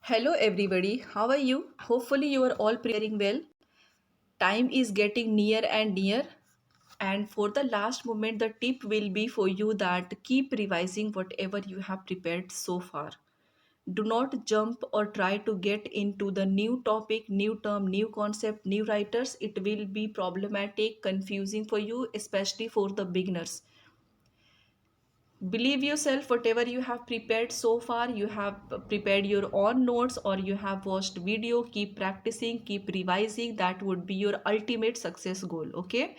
Hello everybody, how are you? Hopefully you are all preparing well. Time is getting near and near, and for the last moment the tip will be for you that keep revising whatever you have prepared so far. Do not jump or try to get into the new topic, new term, new concept, new writers. It will be problematic, confusing for you, especially for the beginners. Believe yourself, whatever you have prepared so far, you have prepared your own notes or you have watched video. Keep practicing, keep revising. That would be your ultimate success goal. Okay,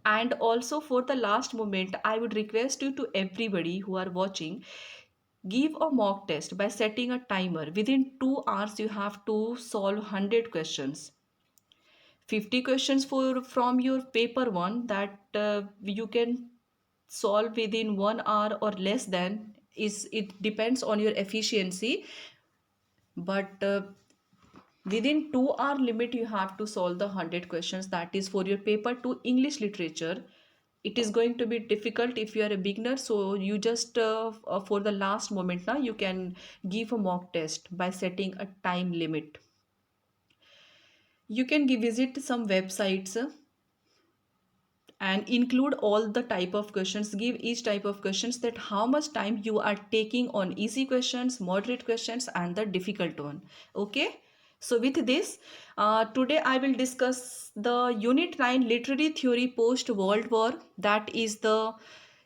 and also for the last moment I would request you to everybody who are watching, give a mock test by setting a timer. Within 2 hours you have to solve 100 questions. 50 questions for from your paper one that you can solve within 1 hour or less than. Is it depends on your efficiency, but within 2 hour limit you have to solve the 100 questions. That is for your paper 2 English literature. It is going to be difficult if you are a beginner, so you just for the last moment now you can give a mock test by setting a time limit. You can visit some websites and include all the type of questions. Give each type of questions that how much time you are taking on easy questions, moderate questions, and the difficult one. Okay, so with this, today I will discuss the unit 9 literary theory post world war. That is the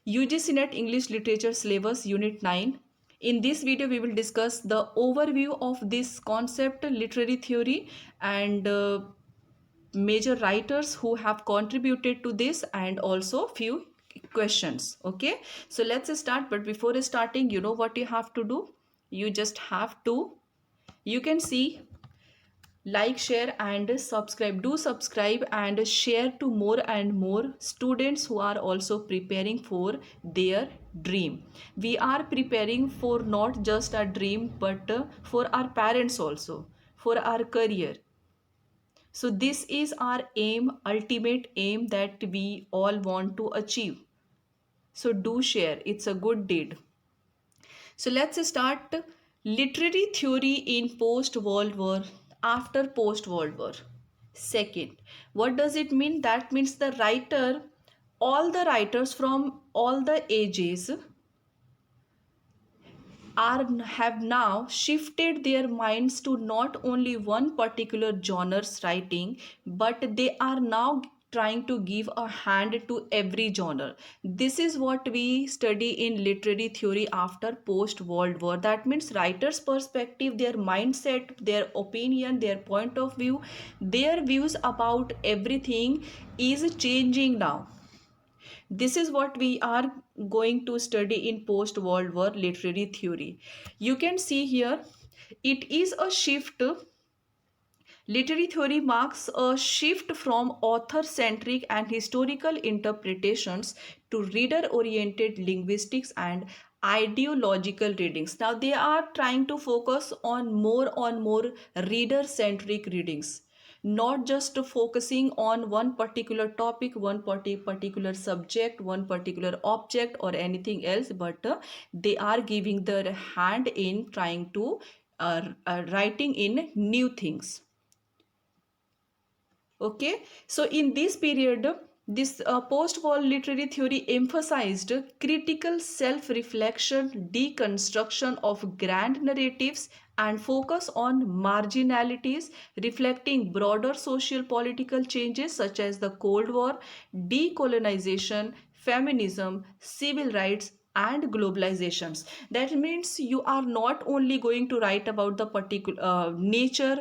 UGC NET English literature syllabus unit 9. In this video we will discuss the overview of this concept literary theory and major writers who have contributed to this, and also few questions. Okay, so let's start. But before starting, you know what you have to do. You just have to, you can see, like, share and subscribe. Do subscribe and share to more and more students who are also preparing for their dream. We are preparing for not just a dream, but for our parents also, for our career. So this is our aim, ultimate aim that we all want to achieve. So do share, it's a good deed. So let's start. Literary theory in post-World War, after post-World War. Second, what does it mean? That means the writer, all the writers from all the ages are have now shifted their minds to not only one particular genre's writing, but they are now trying to give a hand to every genre. This is what we study in literary theory after post world war. That means writers perspective, their mindset, their opinion, their point of view, their views about everything is changing now. This is what we are going to study in post-World War literary theory. You can see here, it is a shift. Literary theory marks a shift from author-centric and historical interpretations to reader-oriented linguistics and ideological readings. Now they are trying to focus on more reader-centric readings, not just focusing on one particular topic, one particular subject, one particular object or anything else, but they are giving their hand in trying to writing in new things. Okay, so in this period, this post-war literary theory emphasized critical self-reflection, deconstruction of grand narratives, and focus on marginalities, reflecting broader social political changes such as the Cold War, decolonization, feminism, civil rights, and globalizations. That means you are not only going to write about the particular nature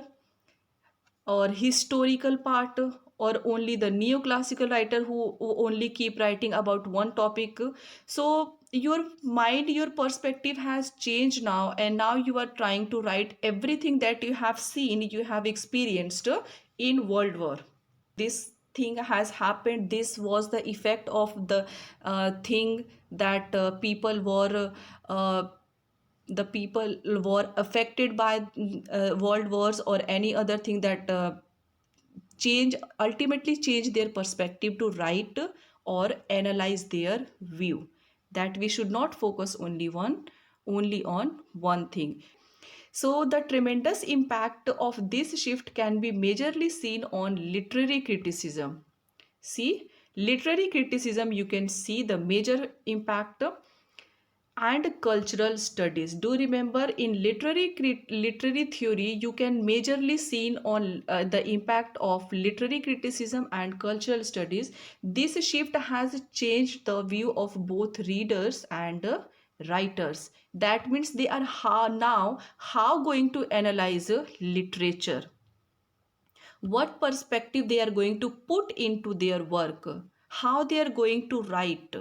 or historical part, or only the neoclassical writer who only keep writing about one topic. So your mind, your perspective has changed now, and now you are trying to write everything that you have seen, you have experienced in world war. This thing has happened. This was the effect of the thing that people were the people were affected by world wars or any other thing that change ultimately change their perspective to write or analyze their view, that we should not focus only on one thing. So the tremendous impact of this shift can be majorly seen on literary criticism. See, literary criticism, you can see the major impact, and cultural studies. Do remember, in literary theory you can majorly seen on the impact of literary criticism and cultural studies. This shift has changed the view of both readers and writers. That means they are how going to analyze literature, what perspective they are going to put into their work, how they are going to write,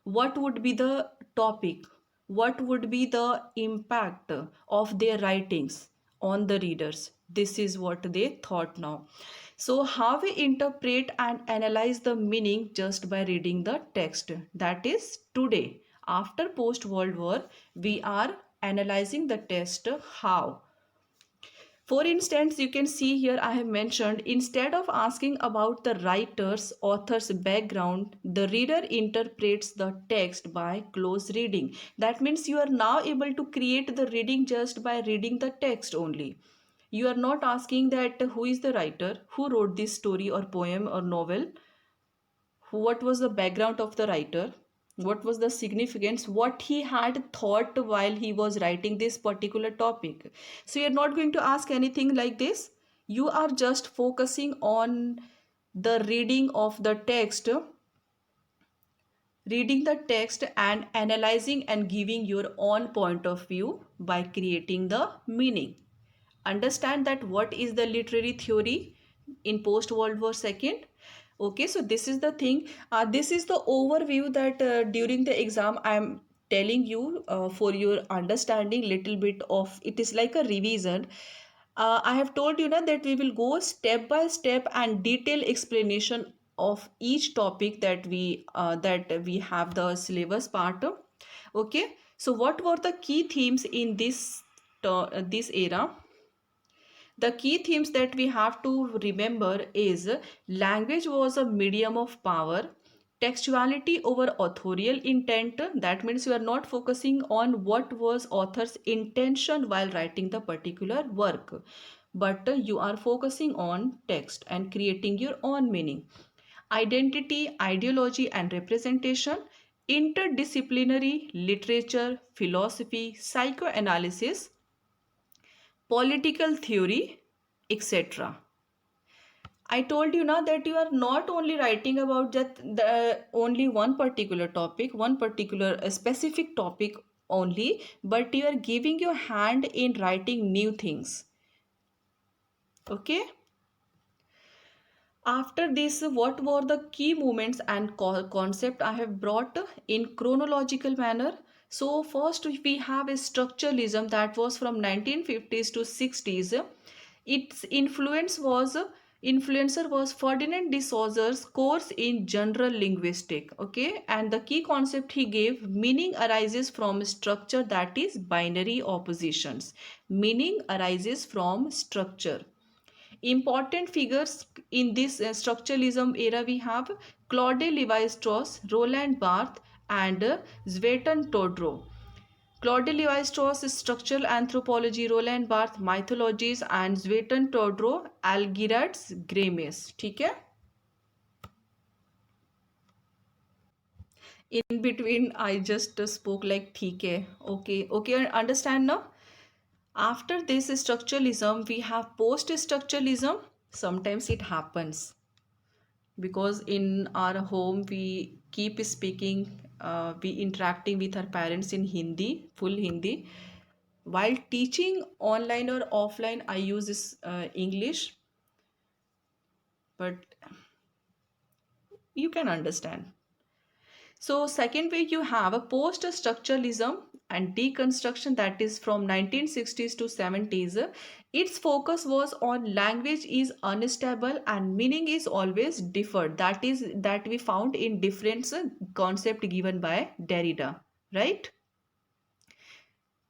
what would be the topic, what would be the impact of their writings on the readers. This is what they thought now. So, how we interpret and analyze the meaning just by reading the text. That is today, after post World War, we are analyzing the text how. For instance, you can see here I have mentioned, instead of asking about the author's background, the reader interprets the text by close reading. That means you are now able to create the reading just by reading the text only. You are not asking that who is the writer, who wrote this story or poem or novel, what was the background of the writer, what was the significance, what he had thought while he was writing this particular topic. So you're not going to ask anything like this. You are just focusing on the reading the text and analyzing and giving your own point of view by creating the meaning. Understand that what is the literary theory in post World War II. Okay, so this is the thing. This is the overview that during the exam I am telling you for your understanding. Little bit of it is like a revision. I have told you now that we will go step by step and detailed explanation of each topic that we have the syllabus part. Okay, so what were the key themes in this era? The key themes that we have to remember is language was a medium of power, textuality over authorial intent. That means you are not focusing on what was author's intention while writing the particular work, but you are focusing on text and creating your own meaning. Identity, ideology, and representation, interdisciplinary literature, philosophy, psychoanalysis, political theory, etc. I told you now that you are not only writing about just the only one particular topic, one particular specific topic only, but you are giving your hand in writing new things. Okay. After this, what were the key moments and concept I have brought in chronological manner? So first we have a structuralism that was from 1950s to 60s. Its influencer was Ferdinand de Saussures course in general linguistic. Okay, and the key concept he gave: meaning arises from structure, that is binary oppositions. Meaning arises from structure. Important figures in this structuralism era we have Claude Levi-Strauss, Roland Barthes, and Zvetan Todorov. Claude Levi-Strauss structural anthropology, Roland Barthes mythologies, and Zvetan Todorov Algirats Grimes. ठीक है? In between I just spoke like ठीक है. Okay, understand now? After this structuralism we have post-structuralism. Sometimes it happens because in our home we keep speaking, we interacting with our parents in Hindi, full Hindi. While teaching online or offline I use this English, but you can understand. So second way you have a post structuralism and deconstruction, that is from 1960s to 70s. Its focus was on language is unstable and meaning is always differed. That is that we found in different concept given by Derrida, right?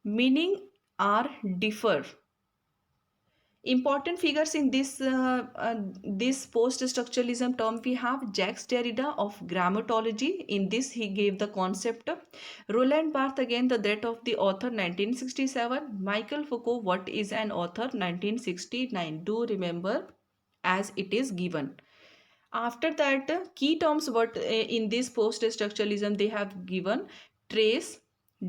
Meaning are differ. Important figures in this post-structuralism term, we have Jacques Derrida of grammatology. In this, he gave the concept. Roland Barthes, again, the death of the author, 1967. Michael Foucault, what is an author, 1969. Do remember as it is given. After that, key terms what in this post-structuralism they have given: trace,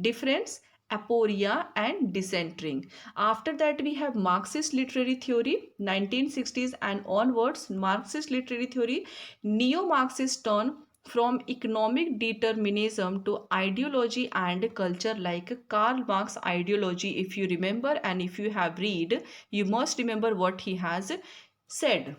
difference, aporia, and decentering. After that, we have Marxist literary theory, 1960s and onwards. Marxist literary theory, neo-Marxist turn from economic determinism to ideology and culture, like Karl Marx ideology. If you remember and if you have read, you must remember what he has said.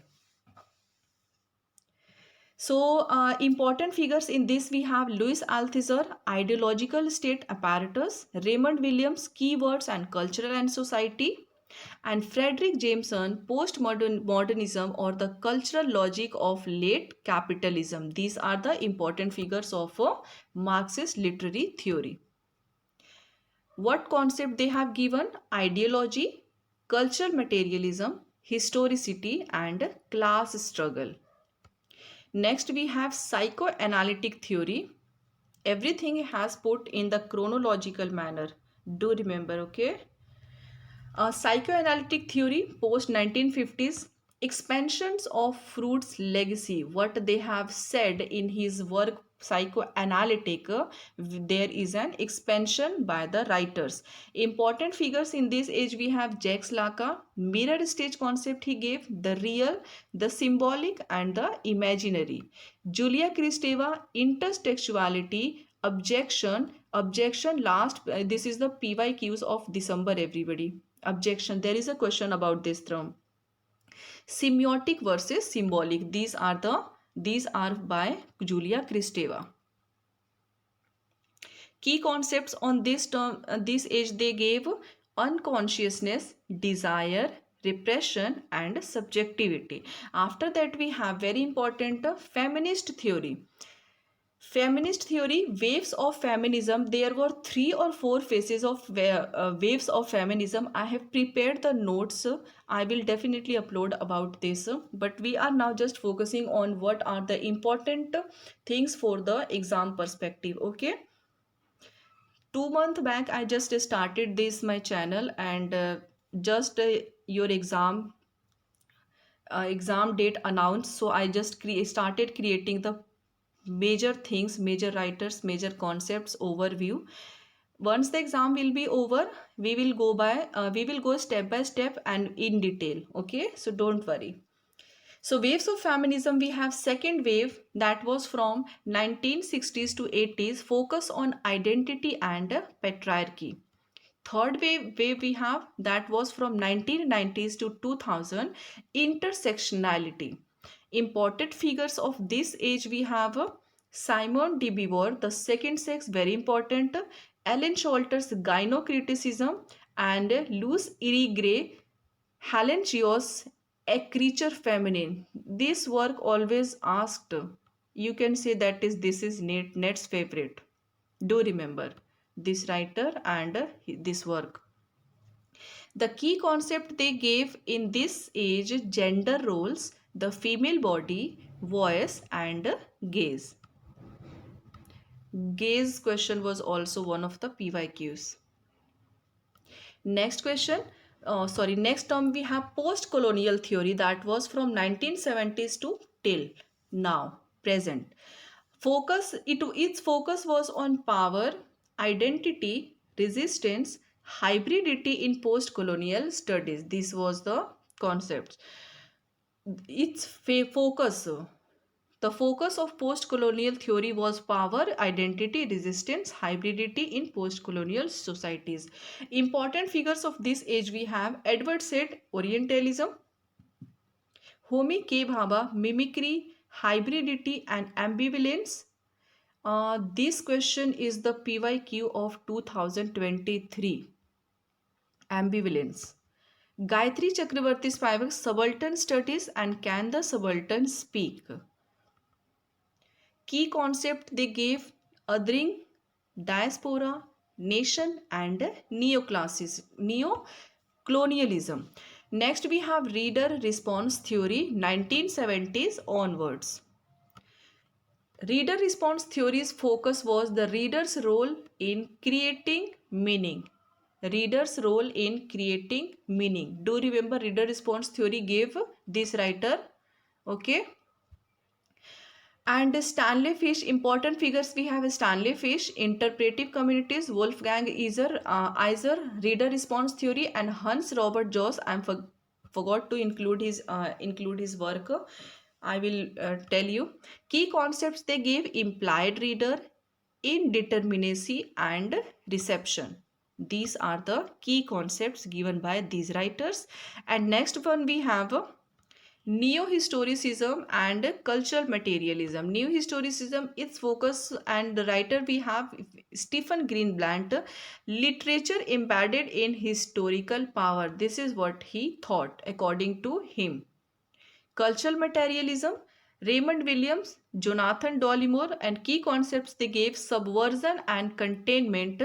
So, important figures in this we have Louis Althusser, ideological state apparatus, Raymond Williams, keywords and cultural and society, and Frederick Jameson, postmodernism or the cultural logic of late capitalism. These are the important figures of Marxist literary theory. What concept they have given? Ideology, cultural materialism, historicity, and class struggle. Next, we have psychoanalytic theory. Everything has put in the chronological manner. Do remember, okay? Psychoanalytic theory, post 1950s, expansions of Freud's legacy. What they have said in his work Psychoanalytic, there is an expansion by the writers. Important figures in this age we have Jacques Lacan, mirror stage concept he gave, the real, the symbolic, and the imaginary. Julia Kristeva, intertextuality, objection last, this is the PYQs of December, everybody. Objection, there is a question about this term. Semiotic versus symbolic, these are by Julia Kristeva. Key concepts on this term, this age they gave: unconsciousness, desire, repression, and subjectivity. After that, we have very important feminist theory. Feminist theory, waves of feminism. There were 3 or 4 phases of waves of feminism. I have prepared the notes. I will definitely upload about this. But we are now just focusing on what are the important things for the exam perspective. Okay. 2 months back, I just started this my channel, and just your exam date announced. So I just started creating the major things, major writers, major concepts overview. Once the exam will be over, we will go step by step and in detail. Okay, so don't worry. So waves of feminism, we have second wave, that was from 1960s to 80s, focus on identity and patriarchy. Third wave we have, that was from 1990s to 2000, intersectionality. Important figures of this age we have Simone de Beauvoir, the second sex, very important. Ellen Sholter's gynocriticism, and Luce Irigaray, Helen Geo's A Creature Feminine. This work always asked. You can say that this is Net's favorite. Do remember this writer and this work. The key concept they gave in this age: gender roles, the female body, voice, and gaze. Gaze question was also one of the PYQs. Next question, next term we have post-colonial theory, that was from 1970s to till now, present. Its focus was on power, identity, resistance, hybridity in post-colonial studies. This was the concept. Its focus, the focus of post-colonial theory was power, identity, resistance, hybridity in post-colonial societies. Important figures of this age we have Edward Said, Orientalism, Homi K. Bhabha, mimicry, hybridity, and ambivalence. This question is the PYQ of 2023. Ambivalence. Gayatri Chakravarti's Spivak, subaltern studies and can the subaltern speak. Key concept they gave: othering, diaspora, nation, and neocolonialism. Next we have reader response theory 1970s onwards. Reader response theory's focus was the reader's role in creating meaning. Reader's role in creating meaning. Do remember reader response theory gave this writer? Okay. And Stanley Fish, important figures we have Stanley Fish, interpretive communities, Wolfgang Iser, reader response theory, and Hans Robert Joss. Forgot to include his work. I will tell you key concepts they gave: implied reader, indeterminacy, and reception. These are the key concepts given by these writers. And next one we have neo-historicism and cultural materialism. Neo-historicism, its focus, and the writer we have Stephen Greenblatt, literature embedded in historical power. This is what he thought according to him. Cultural materialism, Raymond Williams, Jonathan Dollimore, and key concepts they gave: subversion and containment,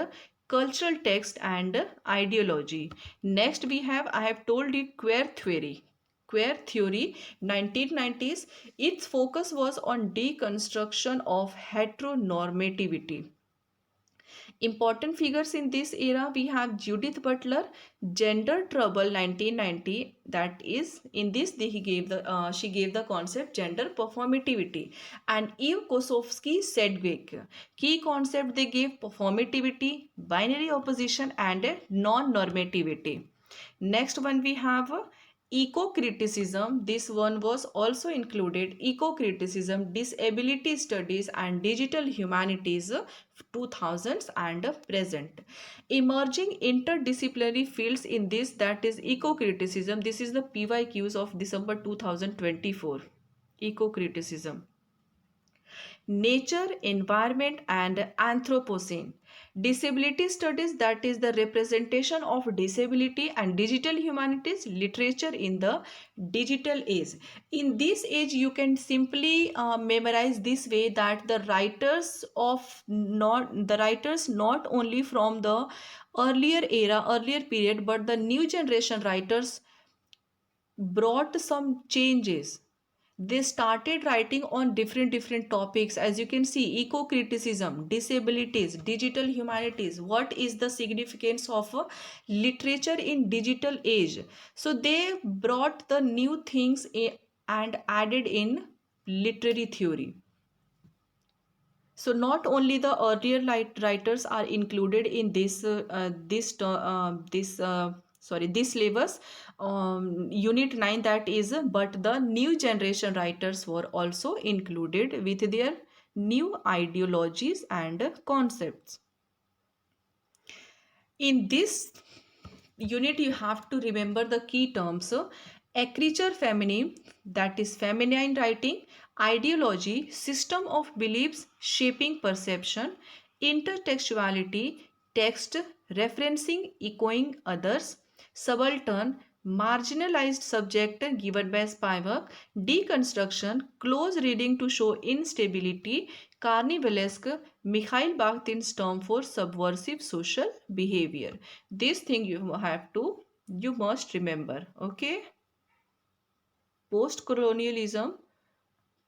cultural text, and ideology. Next we have, I have told you, queer theory. Queer theory 1990s, its focus was on deconstruction of heteronormativity. Important figures in this era we have Judith Butler, Gender Trouble 1990. That is, in this she gave the concept gender performativity. And Eve Kosofsky Sedgwick, key concept they gave: performativity, binary opposition, and non-normativity. Next one we have eco-criticism. This one was also included: eco-criticism, disability studies, and digital humanities 2000s and present. Emerging interdisciplinary fields in this, that is eco-criticism. This is the PYQs of December 2024. Eco-criticism: nature, environment, and Anthropocene. Disability studies, that is the representation of disability, and digital humanities, literature in the digital age. In this age, you can simply memorize this way, that the writers not only from the earlier period, but the new generation writers brought some changes. They started writing on different topics. As you can see, eco criticism, disabilities, digital humanities, what is the significance of literature in digital age. So they brought the new things and added in literary theory. So not only the earlier writers are included in this syllabus, unit 9, that is, but the new generation writers were also included with their new ideologies and concepts. In this unit, you have to remember the key terms: écriture féminine, that is feminine writing; ideology, system of beliefs shaping perception; intertextuality, text referencing, echoing others; subaltern, marginalized subject given by Spivak; deconstruction, close reading to show instability; carnivalesque, Mikhail Bakhtin's term for subversive social behavior. This thing you must remember. Okay. Post-colonialism,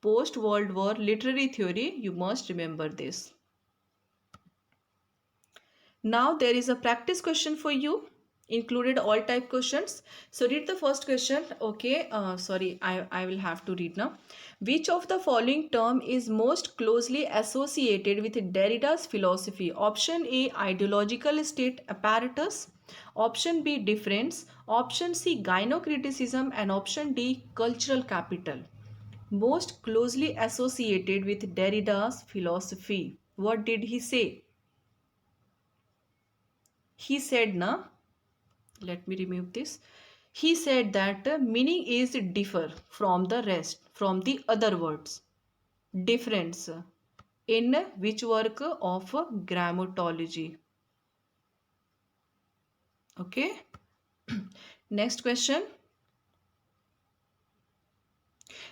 post-World War literary theory, you must remember this. Now there is a practice question for you, included all type questions. So read the first question. Okay, sorry, I will have to read now. Which of the following term is most closely associated with Derrida's philosophy? Option A, ideological state apparatus; option B, difference; option C, gynocriticism; and option D, cultural capital. Most closely associated with Derrida's philosophy. What did he say? He said, na, let me remove this. He said that meaning is differ from the rest, from the other words. Difference. In which work of grammatology? Okay. Next question.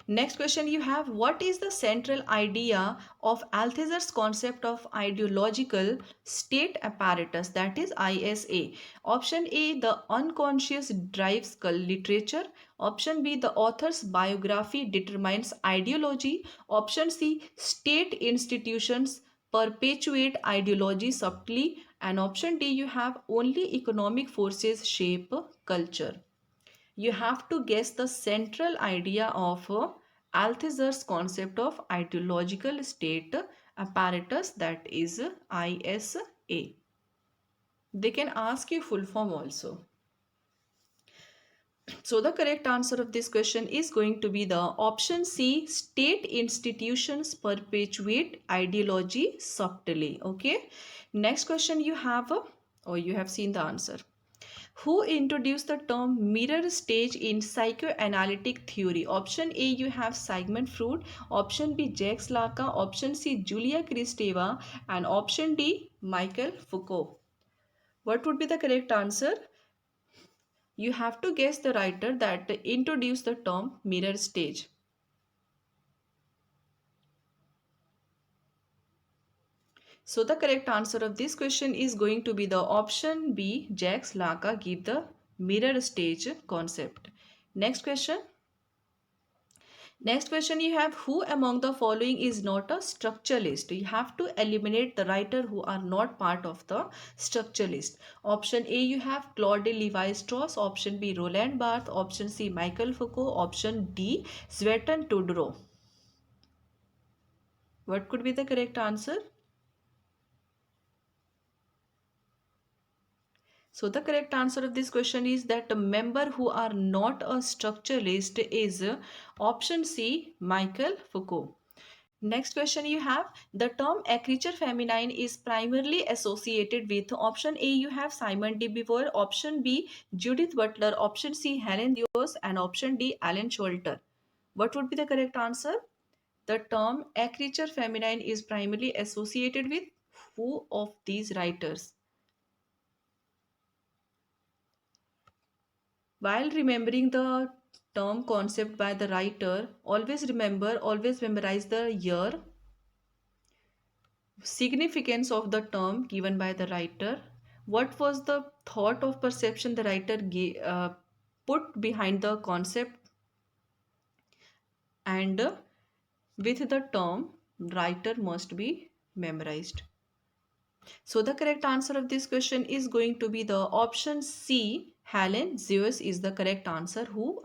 Next question you have, what is the central idea of Althusser's concept of ideological state apparatus, that is ISA? Option A, the unconscious drives literature. Option B, the author's biography determines ideology. Option C, state institutions perpetuate ideology subtly. And option D, you have only economic forces shape culture. You have to guess the central idea of Althusser's concept of ideological state apparatus, that is ISA. They can ask you full form also. So the correct answer of this question is going to be the option C, state institutions perpetuate ideology subtly. Okay. Next question you have, or you have seen the answer. Who introduced the term mirror stage in psychoanalytic theory? Option A, you have Sigmund Freud. Option B, Jacques Lacan. Option C, Julia Kristeva. And option D, Michael Foucault. What would be the correct answer? You have to guess the writer that introduced the term mirror stage. So the correct answer of this question is going to be the option B, Jacques Lacan give the mirror stage concept. Next question. Next question you have, who among the following is not a structuralist? You have to eliminate the writer who are not part of the structuralist. Option A, you have Claude Levi-Strauss. Option B, Roland Barthes. Option C, Michael Foucault. Option D, Zvetan Tudorov. What could be the correct answer? So the correct answer of this question is that a member who are not a structuralist is option C, Michael Foucault. Next question you have, the term a creature feminine is primarily associated with option A, you have Simon de Beauvoir. Option B, Judith Butler. Option C, Helen Dios. And option D, Alan Sholter. What would be the correct answer? The term a creature feminine is primarily associated with who of these writers? While remembering the term concept by the writer, always remember, always memorize the year, significance of the term given by the writer, what was the thought of perception the writer put behind the concept, and with the term writer must be memorized. So the correct answer of this question is going to be the option C. Helen Zeus is the correct answer, who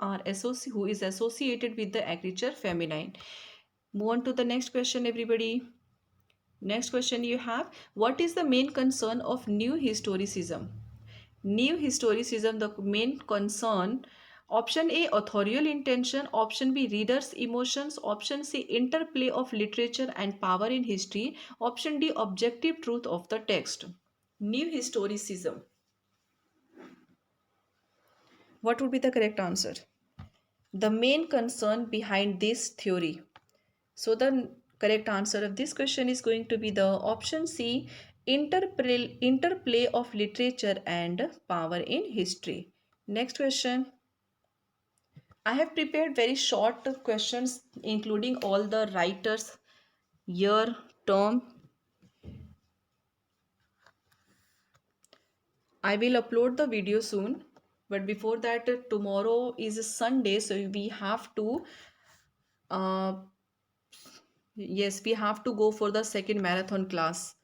is associated with the creature feminine. Move on to the next question, everybody. Next question you have, what is the main concern of new historicism? New historicism, the main concern, option A, authorial intention. Option B, readers emotions. Option C, interplay of literature and power in history. Option D, objective truth of the text. New historicism, what would be the correct answer? The main concern behind this theory. So the correct answer of this question is going to be the option C, interplay of literature and power in history. Next question. I have prepared very short questions including all the writers, year, term. I will upload the video soon, but before that, tomorrow is a Sunday, so we have to uh, yes, we have to go for the second marathon class.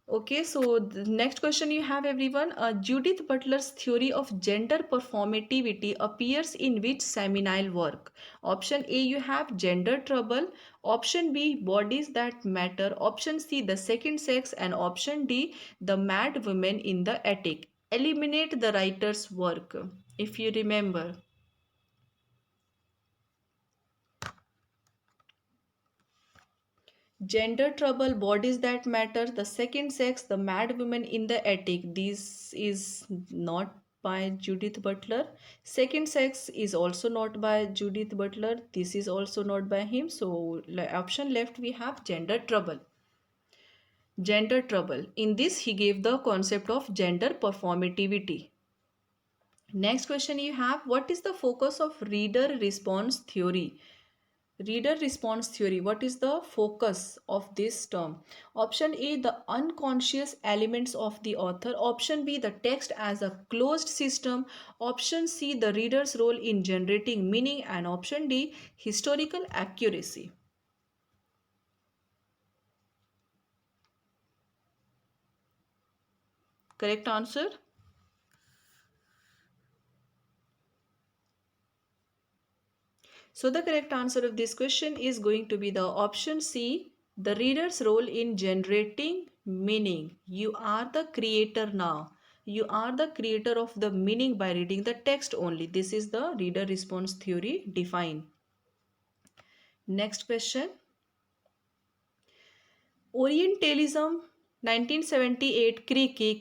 Okay, so the next question you have, everyone. Judith Butler's theory of gender performativity appears in which seminal work? Option A, you have Gender Trouble. Option B, Bodies That Matter. Option C, The Second Sex. And option D, The Mad Woman in the Attic. Eliminate the writer's work, if you remember. Gender Trouble, Bodies That Matter, The Second Sex, The Mad Woman in the Attic. This is not by Judith Butler. Second Sex is also not by Judith Butler. This is also not by him. So option left we have Gender Trouble. Gender Trouble. In this he gave the concept of gender performativity. Next question you have, what is the focus of reader response theory? Reader response theory, what is the focus of this term? Option A, the unconscious elements of the author. Option B, the text as a closed system. Option C, the reader's role in generating meaning. And option D, historical accuracy. Correct answer? So the correct answer of this question is going to be the option C, the reader's role in generating meaning. You are the creator now. You are the creator of the meaning by reading the text only. This is the reader response theory defined. Next question. Orientalism 1978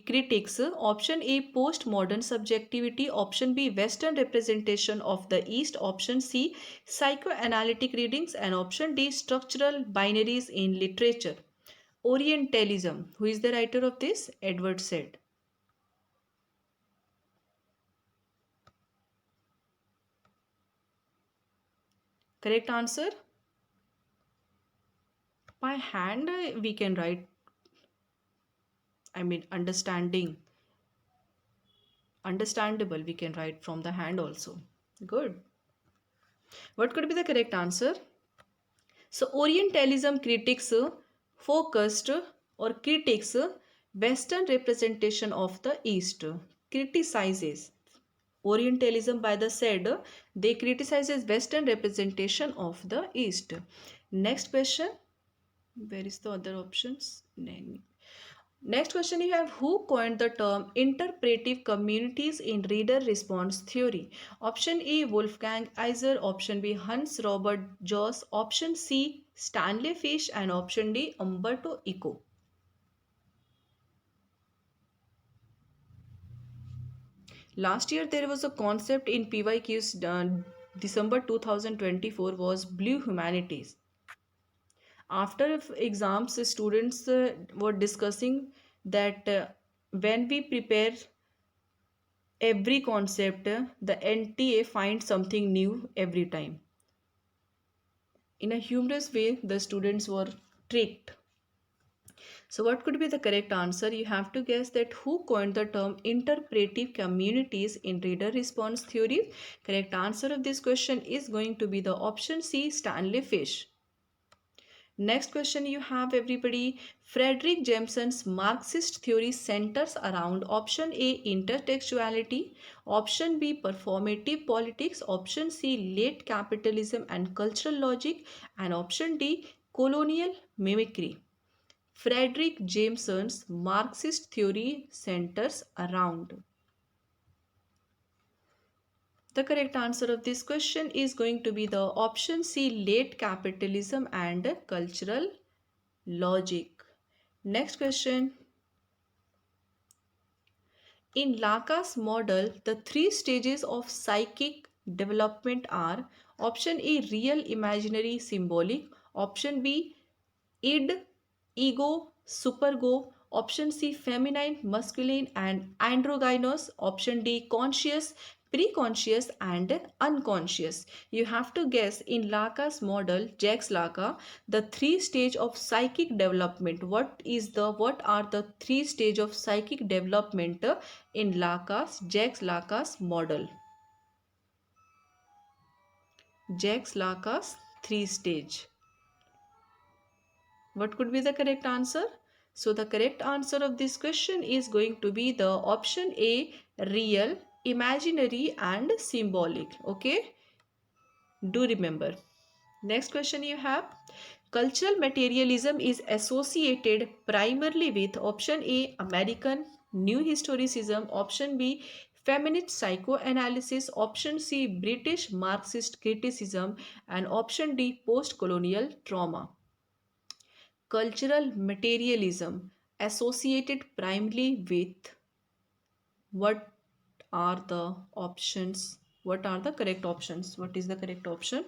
critics. Option A, postmodern subjectivity. Option B, Western representation of the East. Option C, psychoanalytic readings. And option D, structural binaries in literature. Orientalism. Who is the writer of this? Edward Said. Correct answer? By hand we can write, understanding. Understandable we can write from the hand also. Good. What could be the correct answer? So Orientalism critics focused or critics Western representation of the East, criticizes Orientalism by the said, they criticizes Western representation of the East. Next question, where is the other options? Next question you have, who coined the term interpretive communities in reader response theory? Option A, Wolfgang Iser. Option B, Hans Robert Joss. Option C, Stanley Fish. And option D, Umberto Eco. Last year there was a concept in PYQs, December 2024 was blue humanities. After exams, students were discussing that when we prepare every concept, the NTA finds something new every time. In a humorous way, the students were tricked. So what could be the correct answer? You have to guess that who coined the term interpretive communities in reader response theory. Correct answer of this question is going to be the option C, Stanley Fish. Next question you have, everybody. Frederick Jameson's Marxist theory centers around option A, intertextuality, option B, performative politics, option C, late capitalism and cultural logic, and option D, colonial mimicry. Frederick Jameson's Marxist theory centers around. The correct answer of this question is going to be the option C, late capitalism and cultural logic. Next question. In Lacan's model, the three stages of psychic development are option A, real, imaginary, symbolic, option B, id, ego, supergo, option C, feminine, masculine, and androgynous, option D, conscious, preconscious, and unconscious. You have to guess in Lacan's model, Jacques Lacan, the three stage of psychic development. What are the three stage of psychic development in Jacques Lacan's model? Jacques Lacan's three stage. What could be the correct answer? So the correct answer of this question is going to be the option A, real, imaginary and symbolic. Okay, do remember. Next question you have. Cultural materialism is associated primarily with option A, American New Historicism, option B, feminist psychoanalysis, option C, British Marxist criticism, and option D, post-colonial trauma. Cultural materialism associated primarily with, what are the options? What are the correct options? What is the correct option?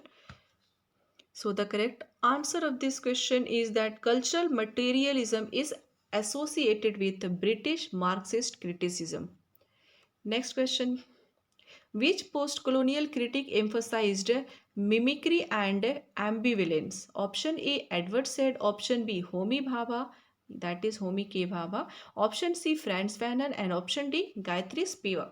So the correct answer of this question is that cultural materialism is associated with the British Marxist criticism. Next question. Which post-colonial critic emphasized mimicry and ambivalence? Option A, Edward Said. Option B, Homi Bhabha, that is Homi K. Bhabha. Option C, Franz Fanon. And option D, Gayatri Spivak.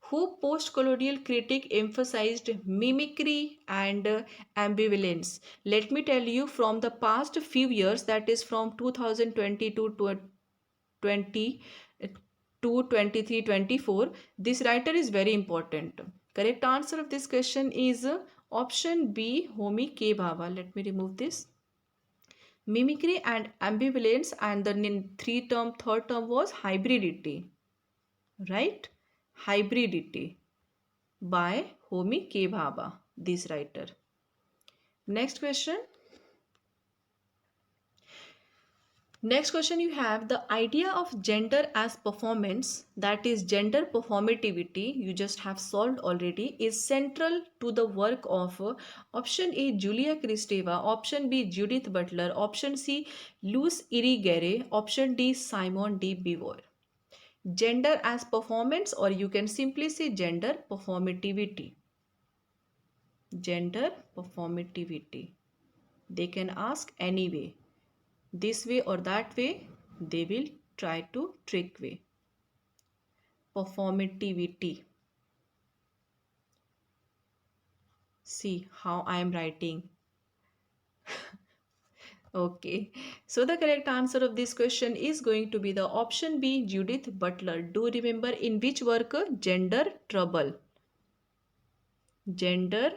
Who post-colonial critic emphasized mimicry and ambivalence? Let me tell you, from the past few years, that is from 2020 to 20 to 23 24, this writer is very important. Correct answer of this question is option B, Homi K. Bhabha. Let me remove this. Mimicry and ambivalence, and the third term was hybridity. Right? Hybridity by Homi K. Bhabha, this writer. Next question. Next question, you have the idea of gender as performance, that is gender performativity, you just have solved already, is central to the work of option A, Julia Kristeva, option B, Judith Butler, option C, Luce Irigaray, option D, Simon de Beauvoir. Gender as performance, or you can simply say gender performativity. Gender performativity. They can ask anyway, this way or that way, they will try to trick way. Performativity. See how I am writing. Okay, so the correct answer of this question is going to be the option B, Judith Butler. Do remember in which work? Gender Trouble. Gender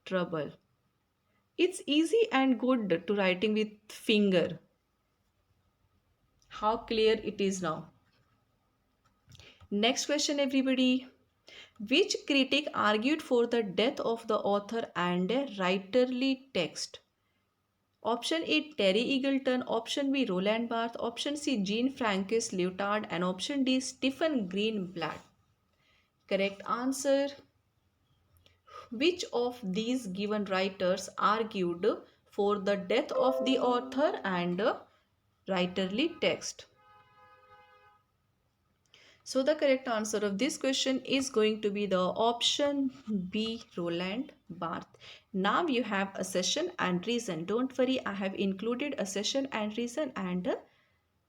Trouble. It's easy and good to writing with finger. How clear it is now. Next question, everybody. Which critic argued for the death of the author and a writerly text? Option A, Terry Eagleton. Option B, Roland Barthes. Option C, Jean-Francois Lyotard. And option D, Stephen Greenblatt. Correct answer. Which of these given writers argued for the death of the author and writerly text? So the correct answer of this question is going to be the option B, Roland Barthes. Now you have a session and reason. Don't worry, I have included a session and reason and a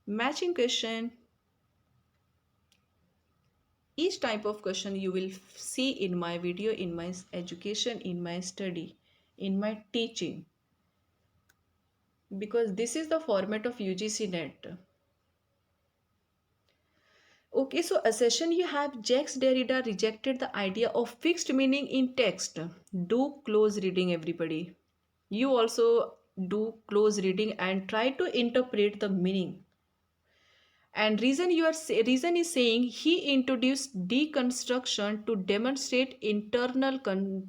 matching question. Each type of question you will see in my video, in my education, in my study, in my teaching. Because this is the format of UGC NET. Okay, so a session you have Jacques Derrida rejected the idea of fixed meaning in text. Do close reading, everybody. You also do close reading and try to interpret the meaning. And reason is saying he introduced deconstruction to demonstrate internal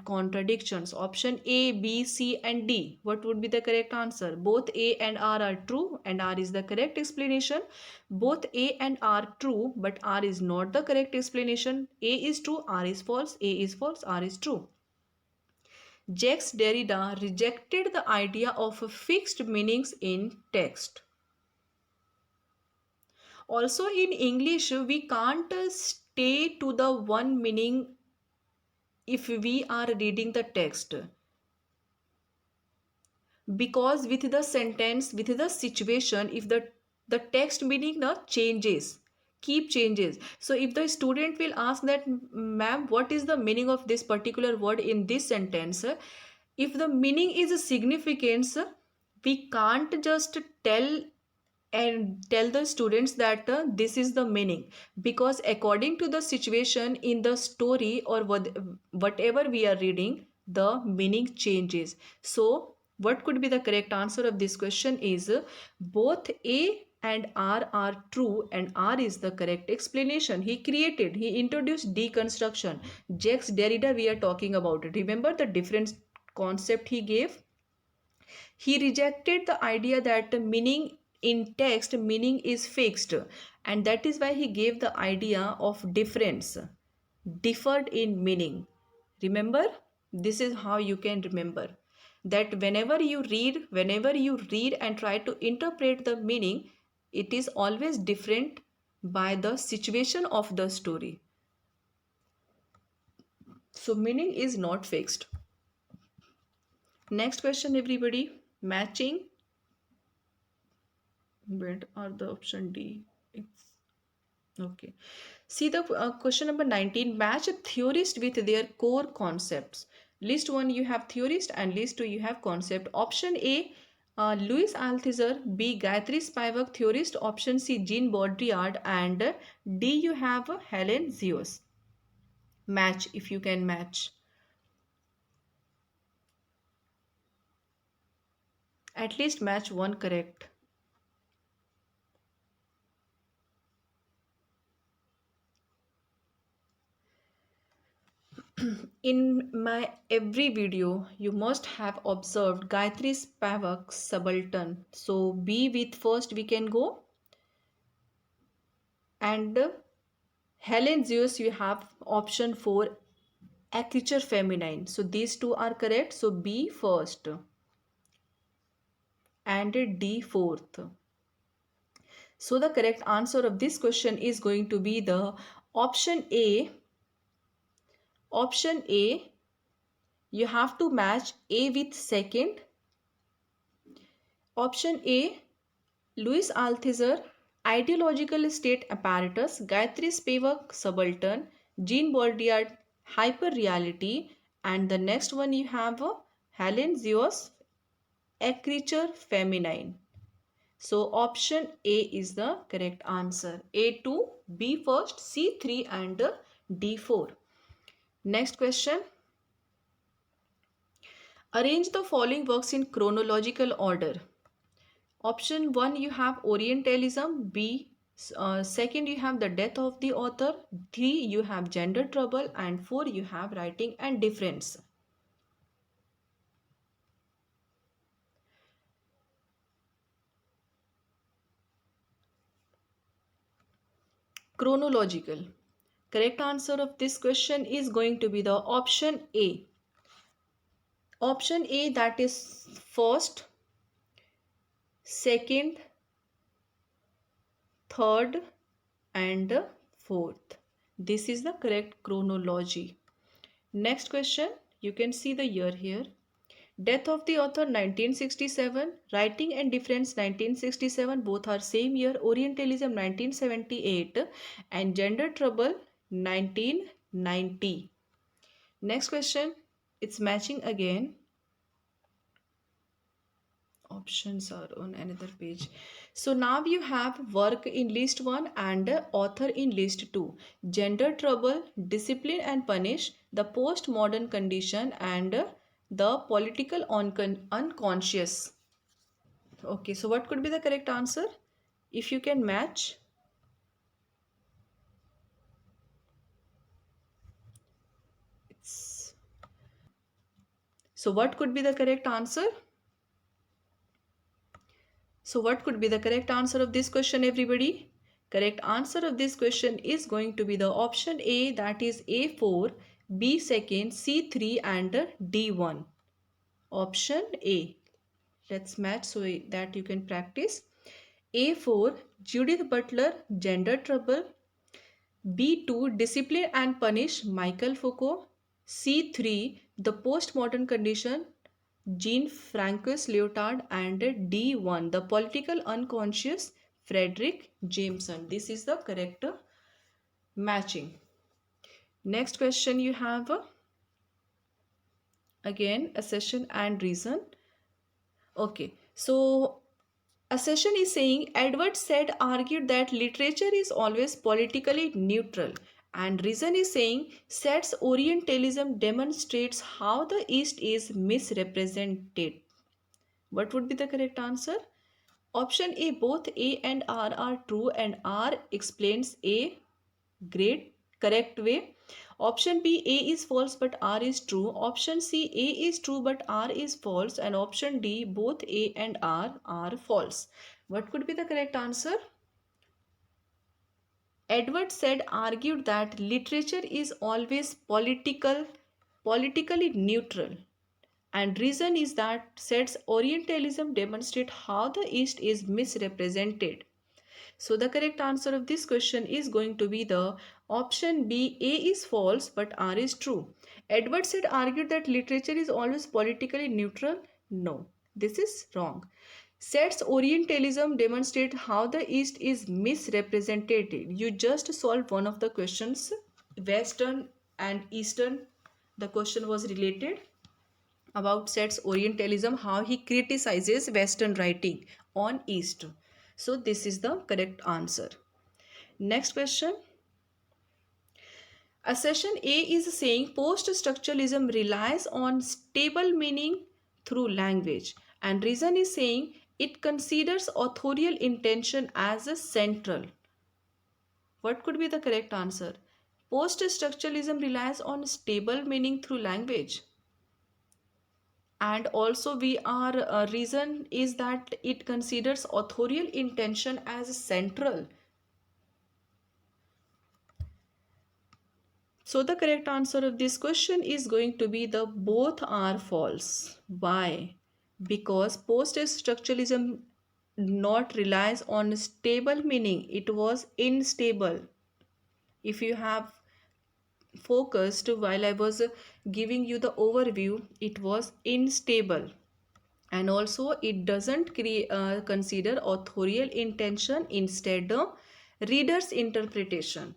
contradictions. Option A, B, C, and D. What would be the correct answer? Both A and R are true, and R is the correct explanation. Both A and R true, but R is not the correct explanation. A is true, R is false. A is false, R is true. Jacques Derrida rejected the idea of fixed meanings in text. Also in English, we can't stay to the one meaning if we are reading the text. Because with the sentence, with the situation, if the text meaning changes, keep changes. So if the student will ask that, ma'am, what is the meaning of this particular word in this sentence? If the meaning is a significance, we can't just tell the students that this is the meaning, because according to the situation in the story or whatever we are reading, the meaning changes. So what could be the correct answer of this question is both A and R are true, and R is the correct explanation. He introduced deconstruction. Jacques Derrida we are talking about it. Remember the different concept he gave? He rejected the idea that the meaning in text meaning is fixed, and that is why he gave the idea of difference, differed in meaning. Remember, this is how you can remember that whenever you read and try to interpret the meaning, it is always different by the situation of the story. So meaning is not fixed. Next question, everybody. Matching. Where are the option D? It's okay. See the question number 19. Match a theorist with their core concepts. List 1 you have theorist and list 2 you have concept. Option A, Louis Althusser. B, Gayatri Spivak, theorist. Option C, Jean Baudrillard. And D, you have Helen Zeus. Match if you can match. At least match one correct. In my every video, you must have observed Gayatri Spivak subaltern. So B with first we can go. And Helen Zeus you have option 4, a creature feminine. So these two are correct. So B first and D fourth. So the correct answer of this question is going to be the option A. Option A, you have to match A with second. Option A, Louis Althusser, ideological state apparatus, Gayatri Spivak, subaltern, Jean Baudrillard, hyperreality, and the next one you have Helen Zeus, a creature feminine. So option A is the correct answer. A2, B first, C3 and D4. Next question. Arrange the following works in chronological order. Option 1 you have Orientalism, B second you have the death of the author, 3 you have gender trouble, and 4 you have writing and difference. Chronological. Correct answer of this question is going to be the option A. Option A, that is first, second, third and fourth. This is the correct chronology. Next question, you can see the year here. Death of the author 1967, Writing and Difference 1967, both are same year. Orientalism 1978 and Gender Trouble 1990. Next question, it's matching again. Options are on another page. So now you have work in list 1 and author in list 2. Gender Trouble, Discipline and Punish, the Postmodern Condition, and the Political Unconscious. Okay, so what could be the correct answer? If you can match. So what could be the correct answer? So what could be the correct answer of this question, everybody? Correct answer of this question is going to be the option A, that is A4, B second, C3 and D1. Option A. Let's match so that you can practice. A4, Judith Butler, Gender Trouble. B2, Discipline and Punish, Michael Foucault. C3, The Postmodern Condition, Jean-Francois Lyotard. And D1, The Political Unconscious, Frederick Jameson. This is the correct matching. Next question you have again accession and reason. Okay, so accession is saying Edward Said argued that literature is always politically neutral, and reason is saying Said's Orientalism demonstrates how the East is misrepresented. What would be the correct answer? Option A, both A and R are true and R explains A great correct way. Option B, A is false but R is true. Option C, A is true but R is false. And option D, both A and R are false. What could be the correct answer? Edward Said argued that literature is always politically neutral. And reason is that Said's Orientalism demonstrate how the East is misrepresented. So the correct answer of this question is going to be the Option B, A is false but R is true. Edward Said argued that literature is always politically neutral. No, this is wrong. Said's Orientalism demonstrates how the East is misrepresented. You just solved one of the questions. Western and Eastern, the question was related about Said's Orientalism, how he criticizes Western writing on East. So this is the correct answer. Next question. Assertion A is saying post-structuralism relies on stable meaning through language, and reason is saying it considers authorial intention as a central. What could be the correct answer? Post-structuralism relies on stable meaning through language, and also we are reason is that it considers authorial intention as central. So the correct answer of this question is going to be the both are false. Why? Because post-structuralism not relies on stable meaning. It was unstable. If you have focused while I was giving you the overview, it was unstable. And also it doesn't consider authorial intention, instead reader's interpretation.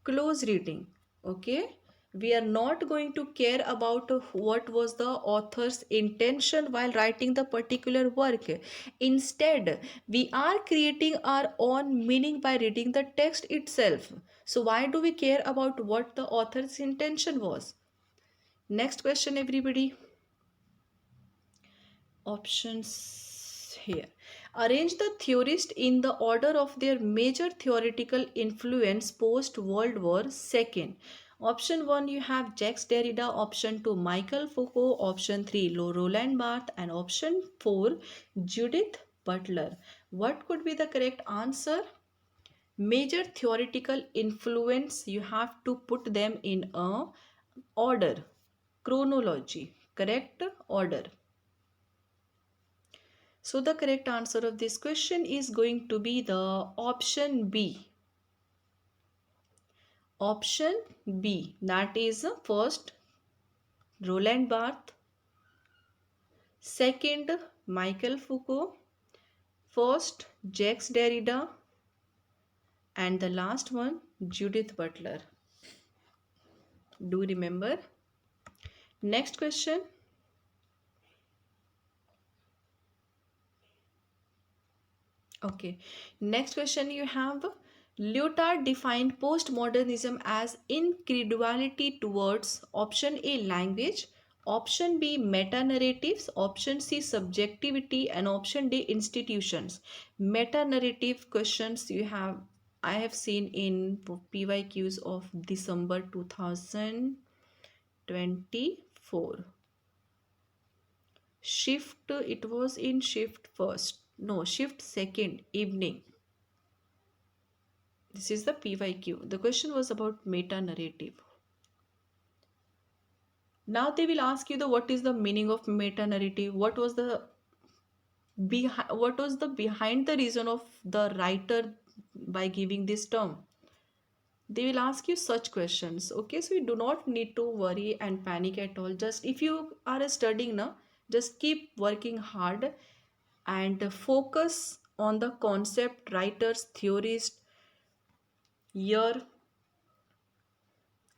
Close reading. Okay, we are not going to care about what was the author's intention while writing the particular work. Instead, we are creating our own meaning by reading the text itself. So why do we care about what the author's intention was? Next question, everybody. Options here. Arrange the theorists in the order of their major theoretical influence post World War II. Option 1 you have Jacques Derrida, option 2 Michael Foucault, option 3 Roland Barthes, and option 4 Judith Butler. What could be the correct answer? Major theoretical influence, you have to put them in a order, chronology, correct order. So the correct answer of this question is going to be the option B. Option B, that is first Roland Barthes, second Michael Foucault, first Jacques Derrida, and the last one Judith Butler. Do remember? Next question. Okay, next question you have. Lyotard defined postmodernism as incredulity towards option A language, option B meta narratives, option C subjectivity, and option D institutions. Meta narrative questions you have, I have seen in PYQs of December 2024. Shift, it was in shift first, no, shift second evening. This is the PYQ. The question was about meta narrative. Now they will ask you the what is the meaning of meta narrative? What was the behind the reason of the writer by giving this term? They will ask you such questions. Okay, so you do not need to worry and panic at all. Just if you are studying now, just keep working hard and focus on the concept, writers, theorists, year,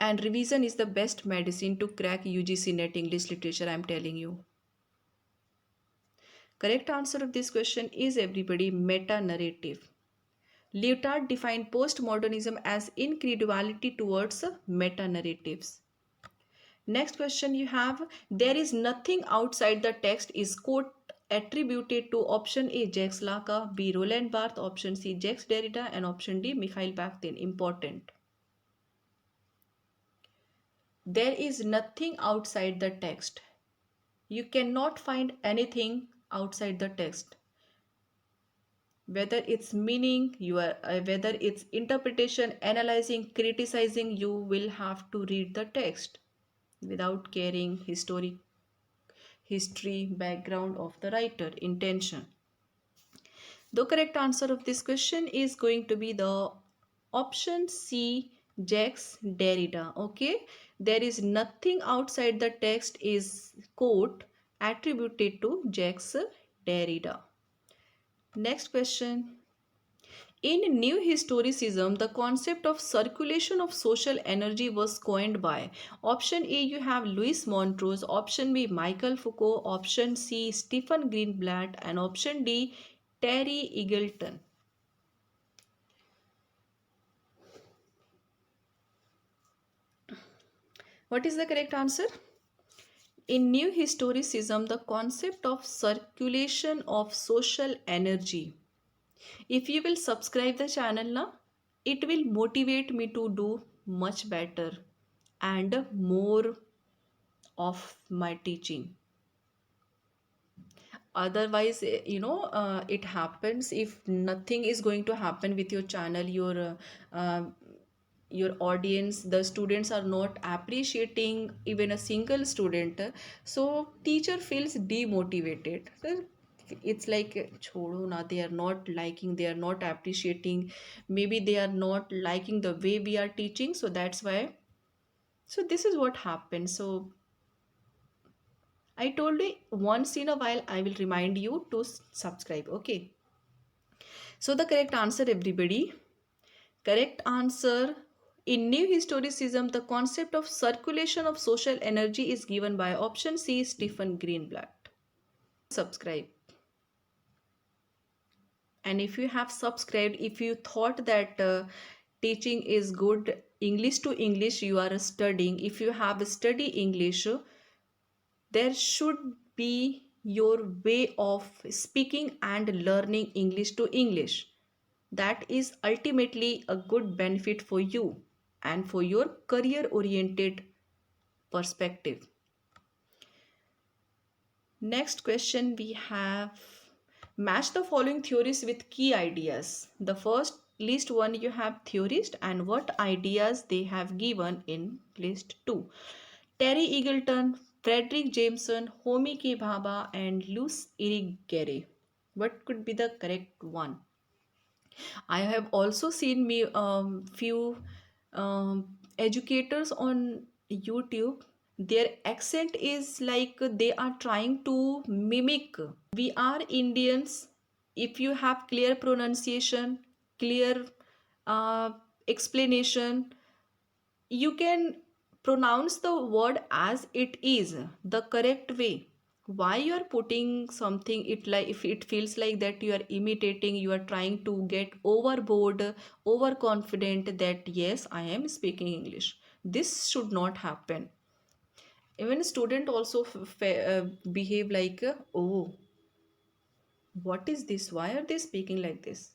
and revision is the best medicine to crack UGC NET English literature, I am telling you. Correct answer of this question is, everybody, meta narrative. Lyotard defined postmodernism as incredulity towards meta narratives. Next question you have, there is nothing outside the text is quote attributed to option A Jacques Lacan, B Roland Barthes, option C Jacques Derrida, and option D Mikhail Bakhtin. Important. There is nothing outside the text. You cannot find anything outside the text. Whether it's meaning, whether it's interpretation, analyzing, criticizing, you will have to read the text without caring history, background of the writer, intention. The correct answer of this question is going to be the option C, Jacques Derrida. Okay, there is nothing outside the text is quote attributed to Jacques Derrida. Next question. In New Historicism, the concept of circulation of social energy was coined by option A, you have Louis Montrose, option B, Michael Foucault, option C, Stephen Greenblatt, and option D, Terry Eagleton. What is the correct answer? In New Historicism, the concept of circulation of social energy. If you will subscribe the channel now, it will motivate me to do much better and more of my teaching. Otherwise, it happens if nothing is going to happen with your channel, your audience, the students are not appreciating even a single student, so teacher feels demotivated. So it's like chodo na, they are not liking, they are not appreciating, maybe they are not liking the way we are teaching, so that's why. So this is what happens. So I told you once in a while I will remind you to subscribe. Okay. So the correct answer, everybody. Correct answer. In New Historicism, the concept of circulation of social energy is given by option C, Stephen Greenblatt. Subscribe. And if you have subscribed, if you thought that teaching is good, English to English, you are studying. If you have study English, there should be your way of speaking and learning English to English. That is ultimately a good benefit for you and for your career oriented perspective. Next question we have, match the following theories with key ideas. The first list one you have theorist and what ideas they have given in list 2. Terry Eagleton, Frederick Jameson, Homi K. Bhabha, and Luce Irigaray. What could be the correct one? I have also seen me few educators on YouTube. Their accent is like they are trying to mimic. We are Indians. If you have clear pronunciation, clear uh, explanation, you can pronounce the word as it is, the correct way. Why you are putting something, it like if it feels like that you are imitating, you are trying to get overboard, overconfident that yes, I am speaking English. This should not happen. Even student also behave like oh, what is this, why are they speaking like this?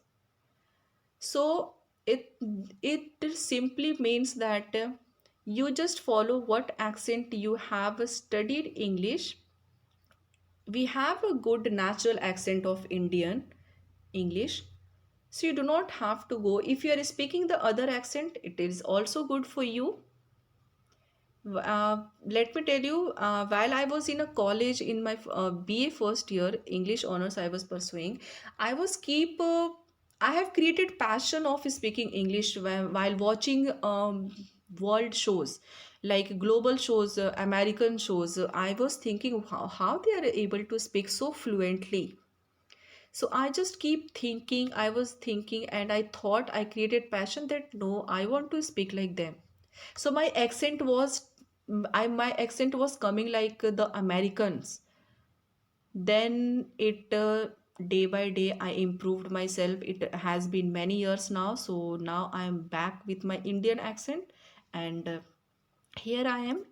So it it simply means that you just follow what accent you have studied English. We have a good natural accent of Indian English, so you do not have to go. If you are speaking the other accent, it is also good for you. Let me tell you, while I was in a college in my BA first year, English honors I was pursuing, I was I have created passion of speaking English while watching world shows, like global shows, American shows. I was thinking how they are able to speak so fluently. So I just keep thinking, I was thinking, and I thought I created passion that no, I want to speak like them. So my accent was, my accent was coming like the Americans. Then it day by day I improved myself. It has been many years now, so now I am back with my Indian accent, and here I am.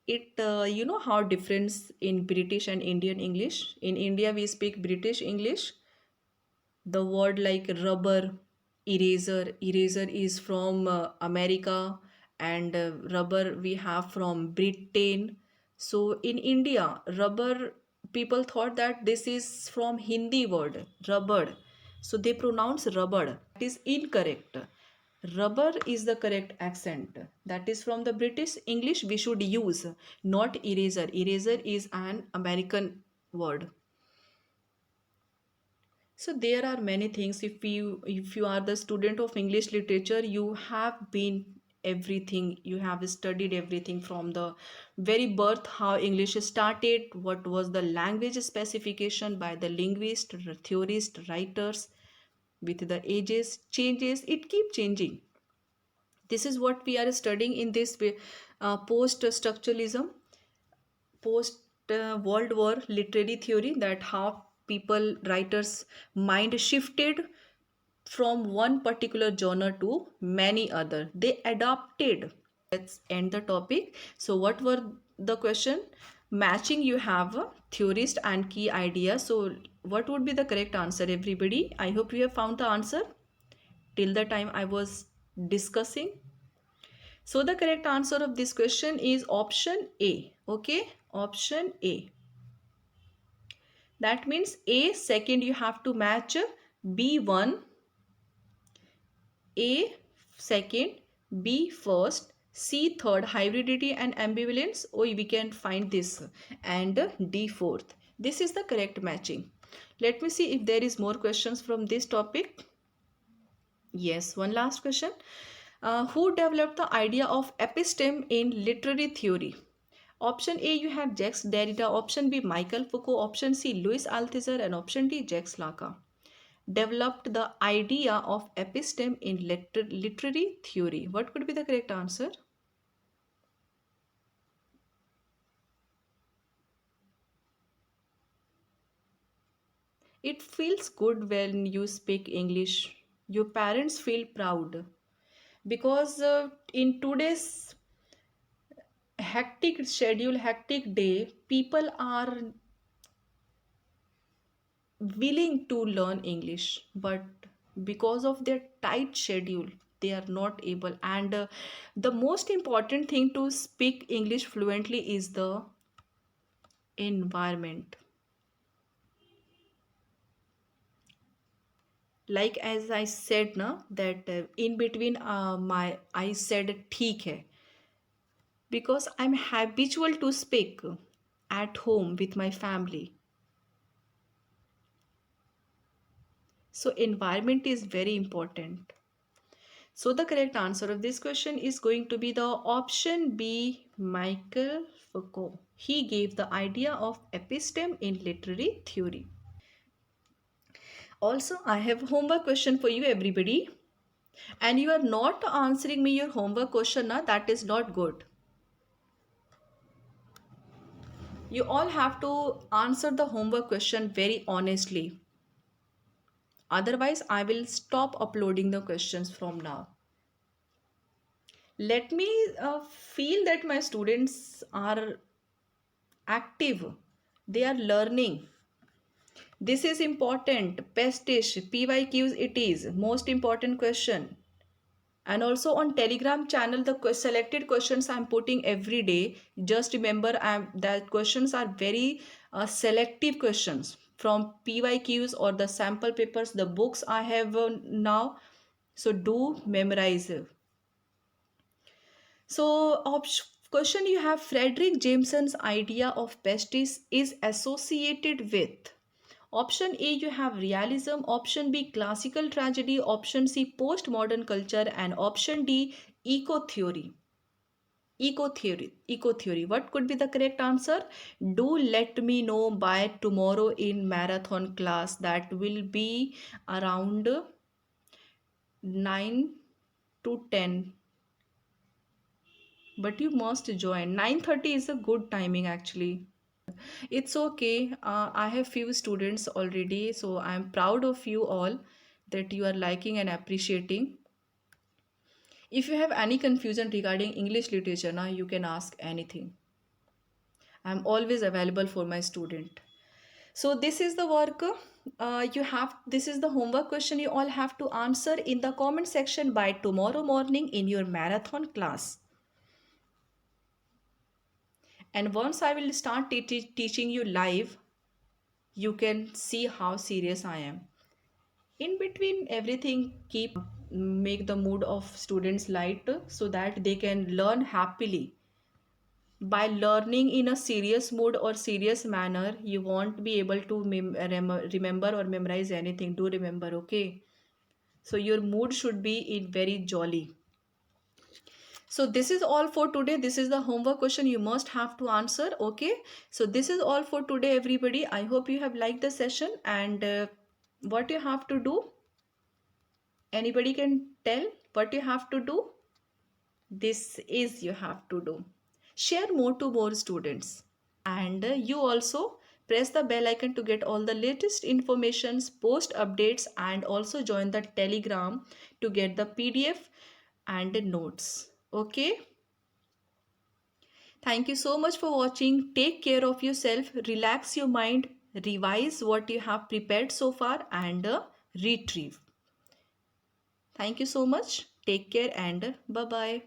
It you know how difference in British and Indian English. In India we speak British English. The word like rubber, eraser is from America, and rubber we have from Britain. So in India, rubber, people thought that this is from Hindi word rubber, so they pronounce rubber. That is incorrect. Rubber is the correct accent. That is from the British English we should use, not eraser. Eraser is an American word. So there are many things. If you are the student of English literature, you have been everything, you have studied everything from the very birth, how English started, what was the language specification by the linguist, theorist, writers. With the ages changes, it keep changing. This is what we are studying in this post structuralism, post world war literary theory, that how people, writers mind shifted from one particular genre to many other, they adapted. Let's end the topic. So what were the question? Matching, you have a theorist and key idea. So what would be the correct answer, everybody? I hope you have found the answer till the time I was discussing. So the correct answer of this question is option A. Okay, option A. That means A second you have to match, B1, A second, B first, C third, hybridity and ambivalence. Oh, we can find this, and D fourth. This is the correct matching. Let me see if there is more questions from this topic. Yes, one last question. Who developed the idea of episteme in literary theory? Option A, you have Jacques Derrida. Option B, Michael Foucault. Option C, Louis Althusser. And option D, Jacques Lacan. Developed the idea of episteme in literary theory. What could be the correct answer? It feels good when you speak English. Your parents feel proud because in today's hectic schedule, hectic day, people are willing to learn English, but because of their tight schedule, they are not able. And the most important thing to speak English fluently is the environment. Like as I said na, that in between my I said theek hai, because I'm habitual to speak at home with my family. So environment is very important. So the correct answer of this question is going to be the option B, Michael Foucault. He gave the idea of episteme in literary theory. Also, I have homework question for you, everybody. And you are not answering me your homework question, na, that is not good. You all have to answer the homework question very honestly. Otherwise, I will stop uploading the questions from now. Let me feel that my students are active, they are learning. This is important. Pastiche, PYQs, it is most important question. And also on Telegram channel, the selected questions I'm putting every day. Just remember, that questions are very selective questions from PYQs or the sample papers, the books I have now. So do memorize. So question you have, Frederick Jameson's idea of pestis is associated with. Option A, you have realism. Option B, classical tragedy. Option C, postmodern culture. And option D, eco theory. Eco theory. Eco theory. What could be the correct answer? Do let me know by tomorrow in marathon class. That will be around 9 to 10. But you must join. 9:30 is a good timing actually. It's okay. I have few students already, so I'm proud of you all that you are liking and appreciating. If you have any confusion regarding English literature, now you can ask anything. I'm always available for my student. So this is the work. You have this is the homework question you all have to answer in the comment section by tomorrow morning in your marathon class. And once I will start teaching you live, you can see how serious I am. In between everything, keep make the mood of students light so that they can learn happily. by learning in a serious mood or serious manner, you won't be able to remember or memorize anything. Do remember, okay? So your mood should be in very jolly. So this is all for today. This is the homework question you must have to answer, okay? So this is all for today, everybody. I hope you have liked the session. And what you have to do, anybody can tell what you have to do? This is you have to do. Share more to more students. And you also press the bell icon to get all the latest informations, post updates, and also join the Telegram to get the PDF and the notes. Okay? Thank you so much for watching. Take care of yourself, relax your mind, revise what you have prepared so far, and retrieve. Thank you so much. Take care and bye bye.